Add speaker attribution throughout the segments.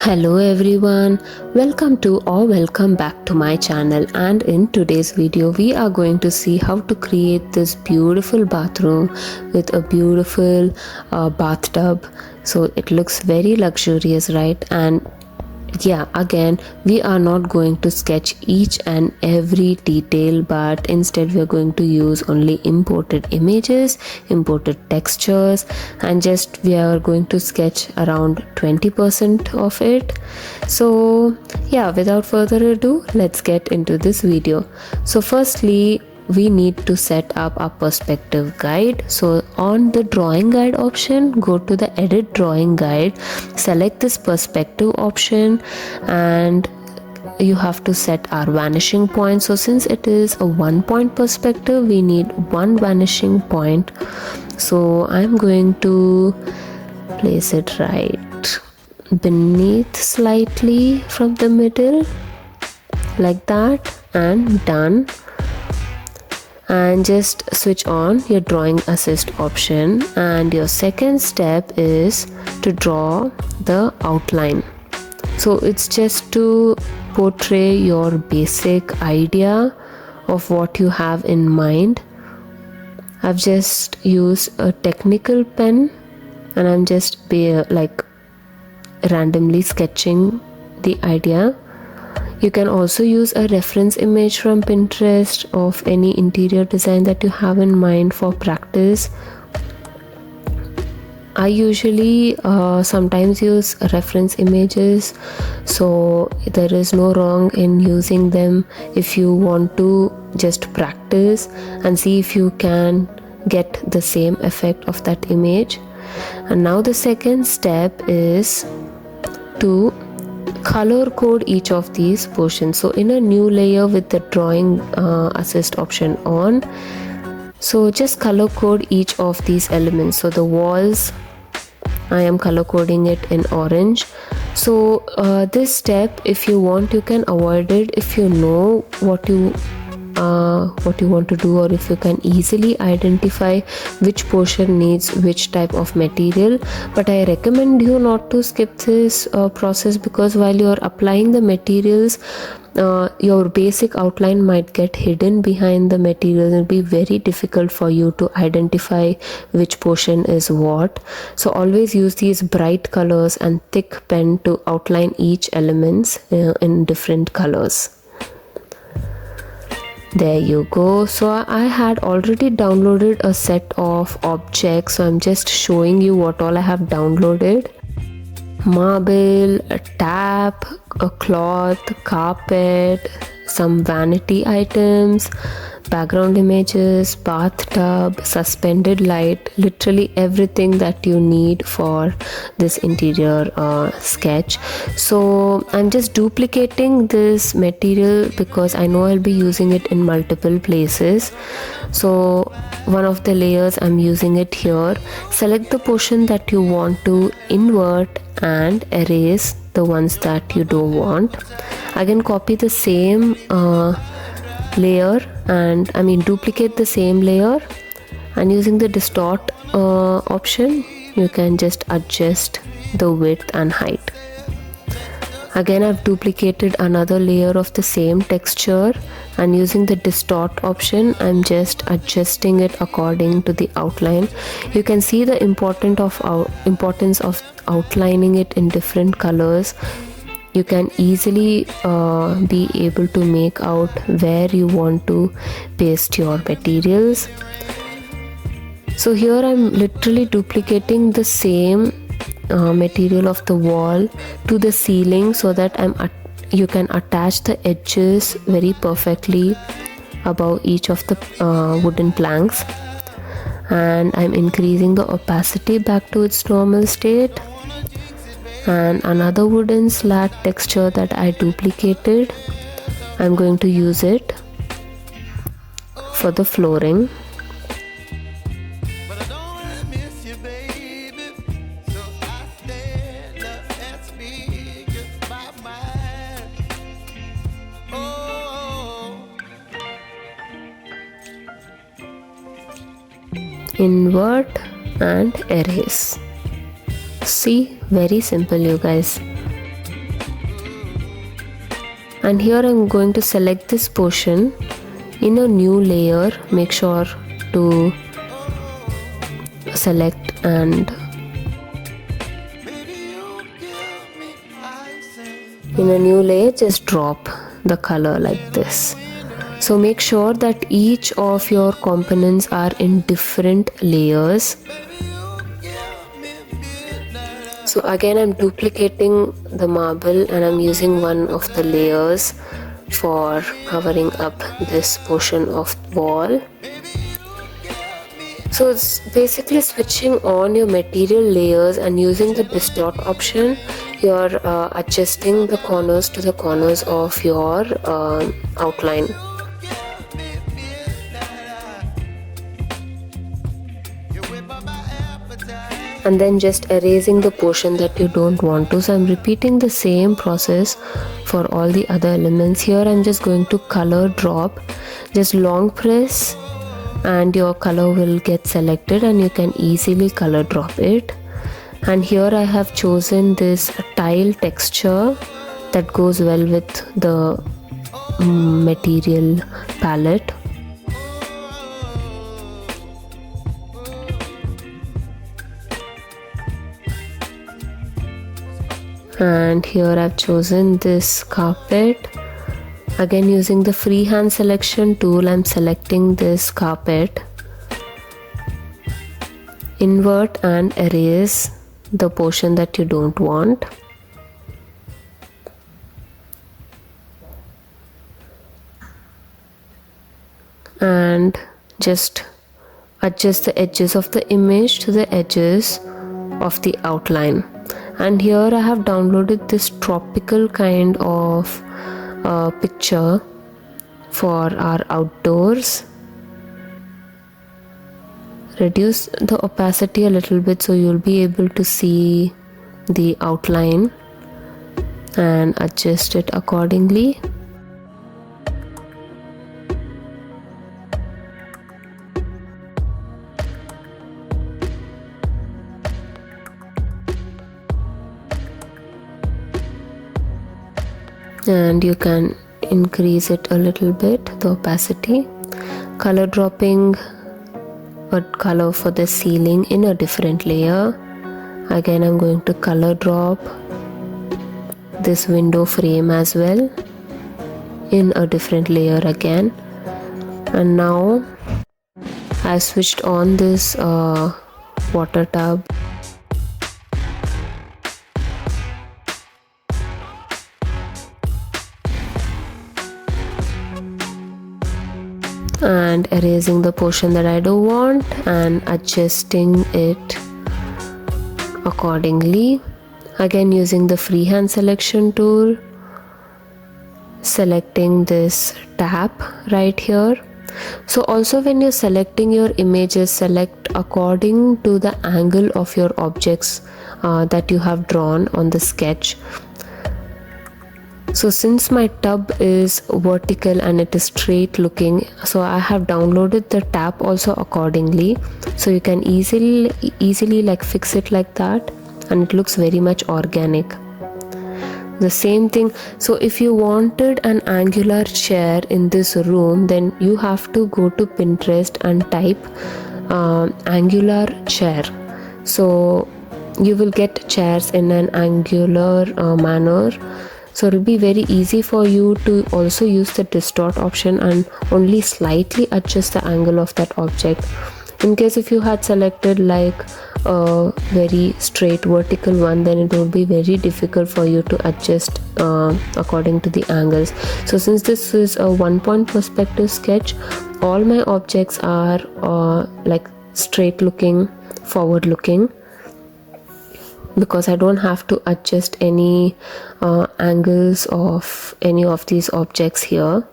Speaker 1: Hello everyone, welcome back to my channel, and in today's video we are going to see how to create this beautiful bathroom with a beautiful bathtub. So it looks very luxurious, right? And yeah, again, we are not going to sketch each and every detail, but instead we are going to use only imported images, imported textures, and just we are going to sketch around 20% of it. So yeah, without further ado, let's get into this video. So firstly, we need to set up our perspective guide. So on the drawing guide option, go to the edit drawing guide, select this perspective option, and you have to set our vanishing point. So since it is a 1 point perspective, we need one vanishing point. So I'm going to place it right beneath slightly from the middle, like that, and done. And just switch on your drawing assist option, and your second step is to draw the outline. So it's just to portray your basic idea of what you have in mind. I've just used a technical pen and I'm just randomly sketching the idea. You can also use a reference image from Pinterest of any interior design that you have in mind for practice. I usually sometimes use reference images, so there is no wrong in using them if you want to just practice and see if you can get the same effect of that image. And now the second step is to color code each of these portions. So in a new layer with the drawing assist option on, so just color code each of these elements. So the walls, I am color coding it in orange. So this step, if you want, you can avoid it if you know what you want to do, or if you can easily identify which portion needs which type of material. But I recommend you not to skip this process, because while you're applying the materials, your basic outline might get hidden behind the materials. It'll be very difficult for you to identify which portion is what. So always use these bright colors and thick pen to outline each elements in different colors. There you go. So I had already downloaded a set of objects, so I'm just showing you what all I have downloaded. Marble, a tap, a cloth, carpet, some vanity items, background images, bathtub, suspended light, literally everything that you need for this interior sketch. So I'm just duplicating this material because I know I'll be using it in multiple places. So one of the layers, I'm using it here. Select the portion that you want to invert and erase the ones that you don't want. Again, copy the same layer, and duplicate the same layer, and using the distort option, you can just adjust the width and height. Again, I've duplicated another layer of the same texture, and using the distort option, I'm just adjusting it according to the outline. You can see the importance of outlining it in different colors. You can easily be able to make out where you want to paste your materials. So here I'm literally duplicating the same material of the wall to the ceiling, so that you can attach the edges very perfectly above each of the wooden planks. And I'm increasing the opacity back to its normal state. And another wooden slat texture that I duplicated, I'm going to use it for the flooring. Invert and erase. See, very simple, you guys. And here I'm going to select this portion in a new layer. Make sure to select, and in a new layer just drop the color like this. So make sure that each of your components are in different layers. So again I'm duplicating the marble and I'm using one of the layers for covering up this portion of wall. So it's basically switching on your material layers, and using the distort option you're adjusting the corners to the corners of your outline. And then just erasing the portion that you don't want to. So I'm repeating the same process for all the other elements. Here I'm just going to color drop. Just long press and your color will get selected, and you can easily color drop it. And here I have chosen this tile texture that goes well with the material palette. And here I've chosen this carpet. Again, using the freehand selection tool, I'm selecting this carpet. Invert and erase the portion that you don't want. And just adjust the edges of the image to the edges of the outline. And here I have downloaded this tropical kind of picture for our outdoors. Reduce the opacity a little bit so you'll be able to see the outline, and adjust it accordingly. And you can increase it a little bit, the opacity. Color dropping a color for the ceiling in a different layer. Again I'm going to color drop this window frame as well in a different layer again. And now I switched on this water tub. And erasing the portion that I don't want and adjusting it accordingly. Again using the freehand selection tool, selecting this tab right here. So also when you're selecting your images, select according to the angle of your objects that you have drawn on the sketch. So since my tub is vertical and it is straight looking, so I have downloaded the tab also accordingly, so you can easily like fix it like that, and it looks very much organic. The same thing, so if you wanted an angular chair in this room, then you have to go to Pinterest and type angular chair. So you will get chairs in an angular manner. So it will be very easy for you to also use the distort option and only slightly adjust the angle of that object. In case if you had selected like a very straight vertical one, then it would be very difficult for you to adjust according to the angles. So since this is a 1-point perspective sketch, all my objects are like straight looking, forward looking, because I don't have to adjust any angles of any of these objects here.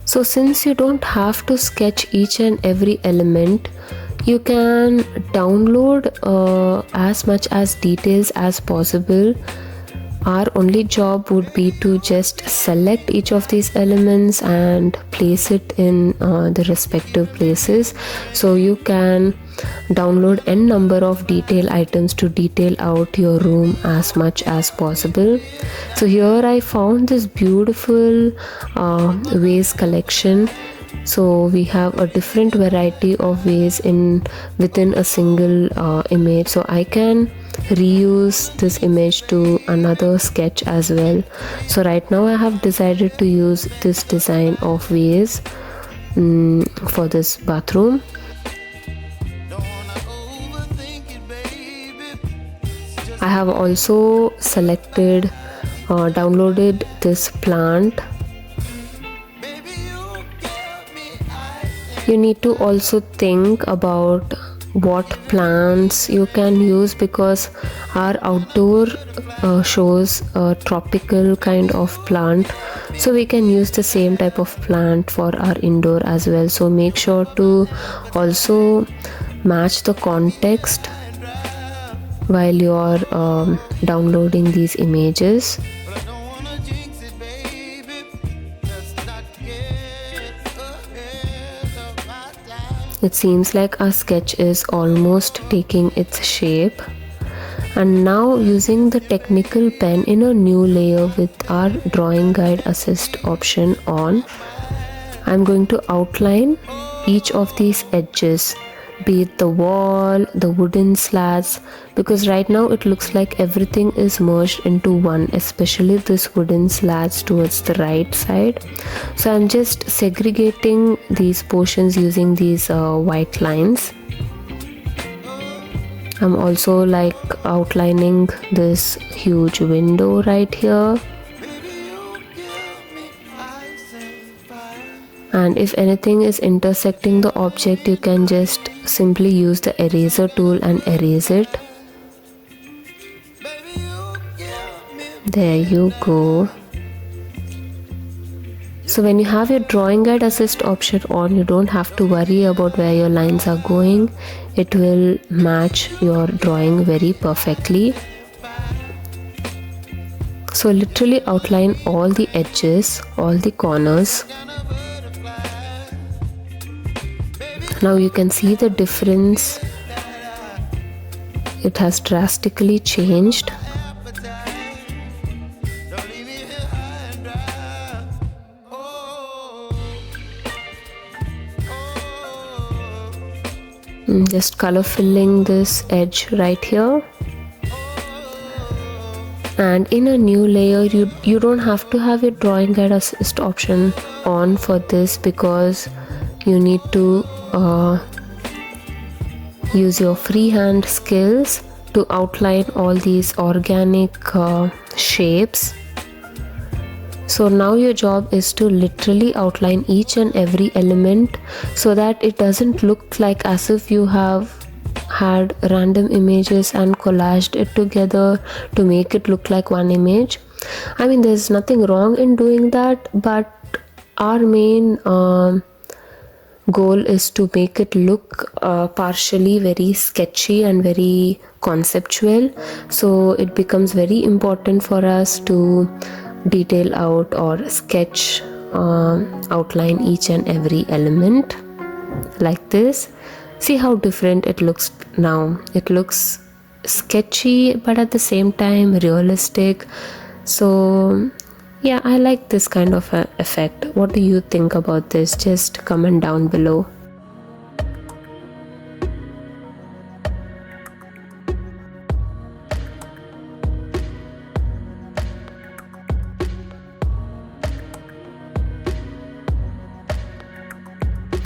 Speaker 1: So since you don't have to sketch each and every element, You can download as much as details as possible. Our only job would be to just select each of these elements and place it in the respective places. So you can download n number of detail items to detail out your room as much as possible. So here I found this beautiful vase collection. So we have a different variety of vase within a single image. So I can reuse this image to another sketch as well. So right now I have decided to use this design of vase for this bathroom. I have also selected downloaded this plant. You need to also think about what plants you can use, because our outdoor shows a tropical kind of plant, so we can use the same type of plant for our indoor as well. So make sure to also match the context while you're downloading these images. It seems like our sketch is almost taking its shape. And now using the technical pen in a new layer with our drawing guide assist option on, I'm going to outline each of these edges, be it the wall, the wooden slats, because right now it looks like everything is merged into one, especially this wooden slats towards the right side. So I'm just segregating these portions using these white lines. I'm also outlining this huge window right here. And if anything is intersecting the object, you can just simply use the eraser tool and erase it. There you go. So when you have your drawing guide assist option on, you don't have to worry about where your lines are going. It will match your drawing very perfectly. So literally outline all the edges, all the corners. Now you can see the difference. It has drastically changed. Just color filling this edge right here. And in a new layer, you don't have to have your drawing guide assist option on for this, because you need to use your freehand skills to outline all these organic shapes. So now your job is to literally outline each and every element so that it doesn't look like as if you have had random images and collaged it together to make it look like one image. I mean, there's nothing wrong in doing that, but our main goal is to make it look partially very sketchy and very conceptual. So it becomes very important for us to detail out or sketch, outline each and every element like this. See how different it looks now. It looks sketchy but at the same time realistic. So yeah, I like this kind of effect. What do you think about this? Just comment down below.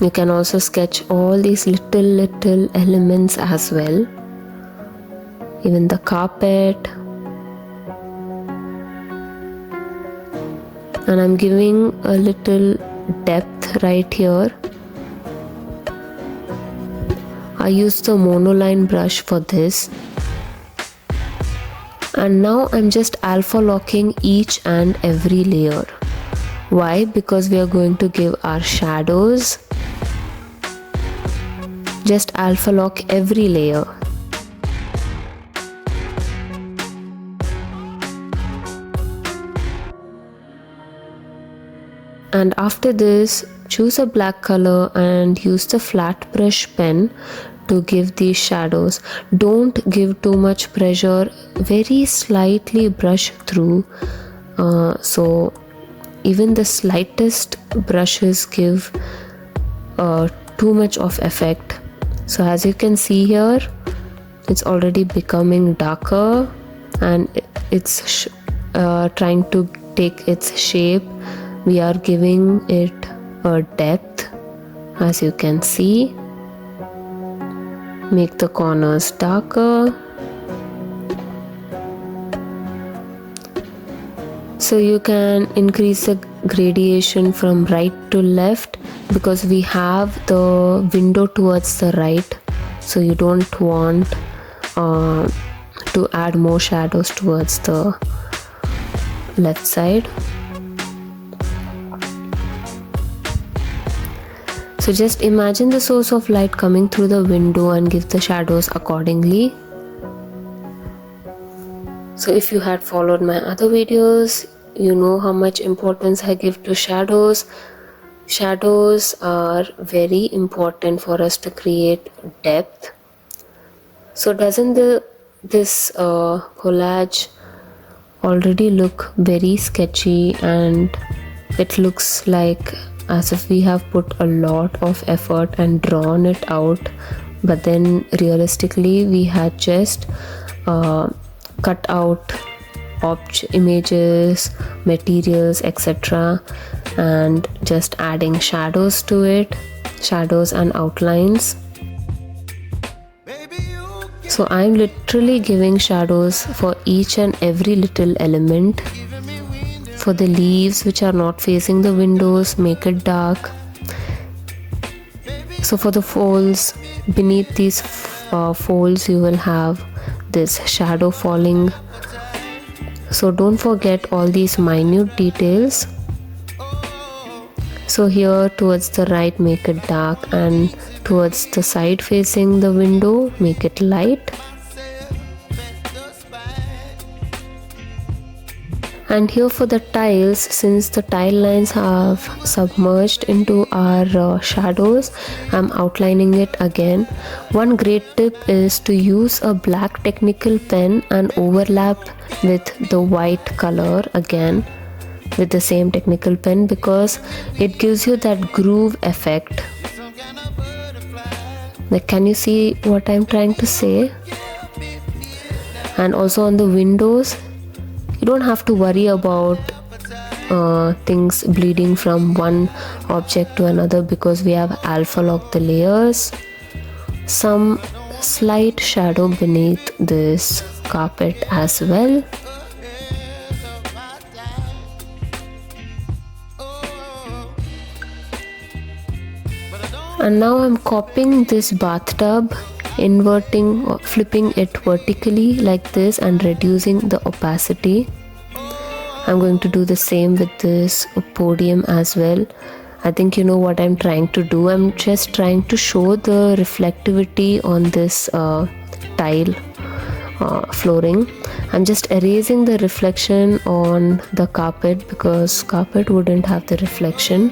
Speaker 1: You can also sketch all these little elements as well. Even the carpet. And I'm giving a little depth right here. I used the monoline brush for this. And now I'm just alpha locking each and every layer. Why? Because we are going to give our shadows. Just alpha lock every layer. And after this, choose a black color and use the flat brush pen to give these shadows. Don't give too much pressure, very slightly brush through. So even the slightest brushes give too much of effect. So as you can see here, it's already becoming darker and it's trying to take its shape. We are giving it a depth, as you can see. Make the corners darker. So you can increase the gradation from right to left because we have the window towards the right, so you don't want to add more shadows towards the left side. So just imagine the source of light coming through the window and give the shadows accordingly. So if you had followed my other videos, you know how much importance I give to shadows. Shadows are very important for us to create depth. So doesn't this collage already look very sketchy, and it looks like as if we have put a lot of effort and drawn it out, but then realistically we had just cut out images, materials, etc., and just adding shadows to it, shadows and outlines. So I'm literally giving shadows for each and every little element. For the leaves which are not facing the windows, make it dark. So for the folds, beneath these folds you will have this shadow falling. So don't forget all these minute details. So here towards the right make it dark, and towards the side facing the window make it light. And here for the tiles, since the tile lines have submerged into our shadows, I'm outlining it again. One great tip is to use a black technical pen and overlap with the white color again with the same technical pen, because it gives you that groove effect. Like, can you see what I'm trying to say? And also on the windows, you don't have to worry about things bleeding from one object to another because we have alpha locked the layers. Some slight shadow beneath this carpet as well. And now I'm copying this bathtub, inverting or flipping it vertically like this and reducing the opacity. I'm going to do the same with this podium as well. I think you know what I'm trying to do. I'm just trying to show the reflectivity on this tile flooring. I'm just erasing the reflection on the carpet because carpet wouldn't have the reflection.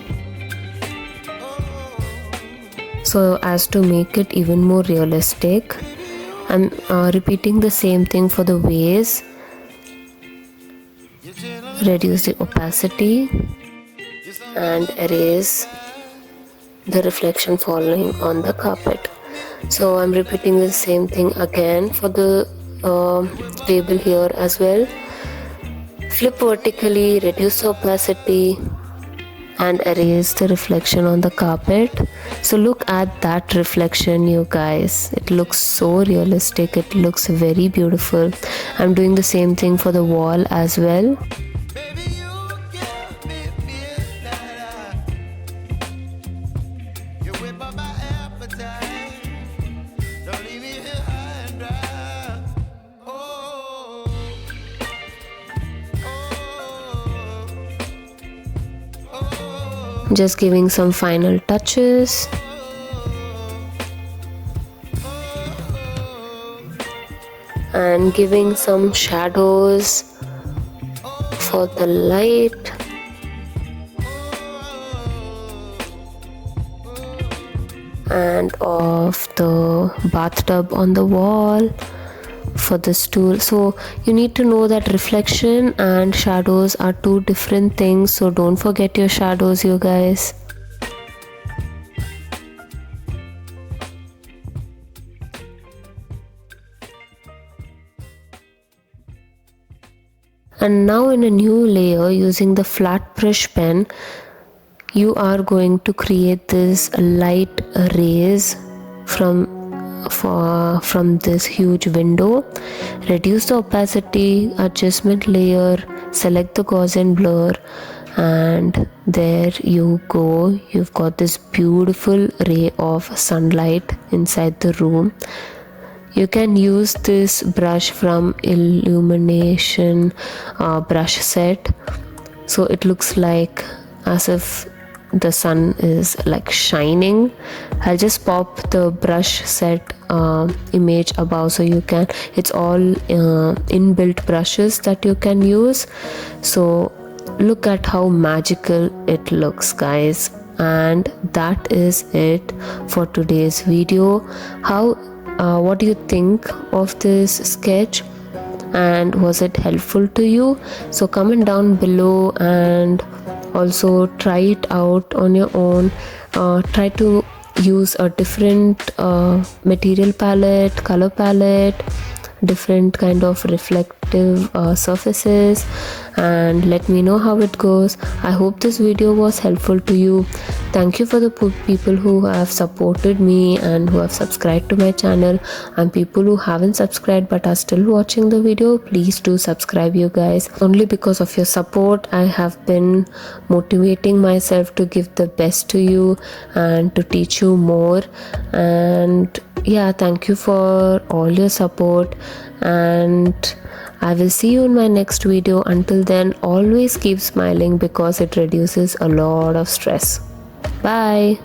Speaker 1: So as to make it even more realistic, I'm repeating the same thing for the vase. Reduce the opacity and erase the reflection falling on the carpet. So I'm repeating the same thing again for the table here as well. Flip vertically, reduce the opacity and erase the reflection on the carpet. So look at that reflection, you guys. It looks so realistic. It looks very beautiful. I'm doing the same thing for the wall as well. Just giving some final touches. and giving some shadows for the light. And of the bathtub on the wall for the stool. So you need to know that reflection and shadows are two different things, so don't forget your shadows, you guys. And now in a new layer, using the flat brush pen, you are going to create this light rays from this huge window. Reduce the opacity, adjustment layer, select the Gaussian blur, and there you go. You've got this beautiful ray of sunlight inside the room. You can use this brush from illumination brush set, so it looks like as if the sun is like shining. I'll just pop the brush set image above, so you can, it's all inbuilt brushes that you can use. So look at how magical it looks, guys. And that is it for today's video. What do you think of this sketch, and was it helpful to you? So comment down below, and also try it out on your own. Try to use a different material palette, color palette, different kind of reflective surfaces, and let me know how it goes. I hope this video was helpful to you. Thank you for the people who have supported me and who have subscribed to my channel, and people who haven't subscribed but are still watching the video, please do subscribe, you guys. Only because of your support I have been motivating myself to give the best to you and to teach you more. And yeah, thank you for all your support, and I will see you in my next video. Until then, always keep smiling because it reduces a lot of stress. Bye.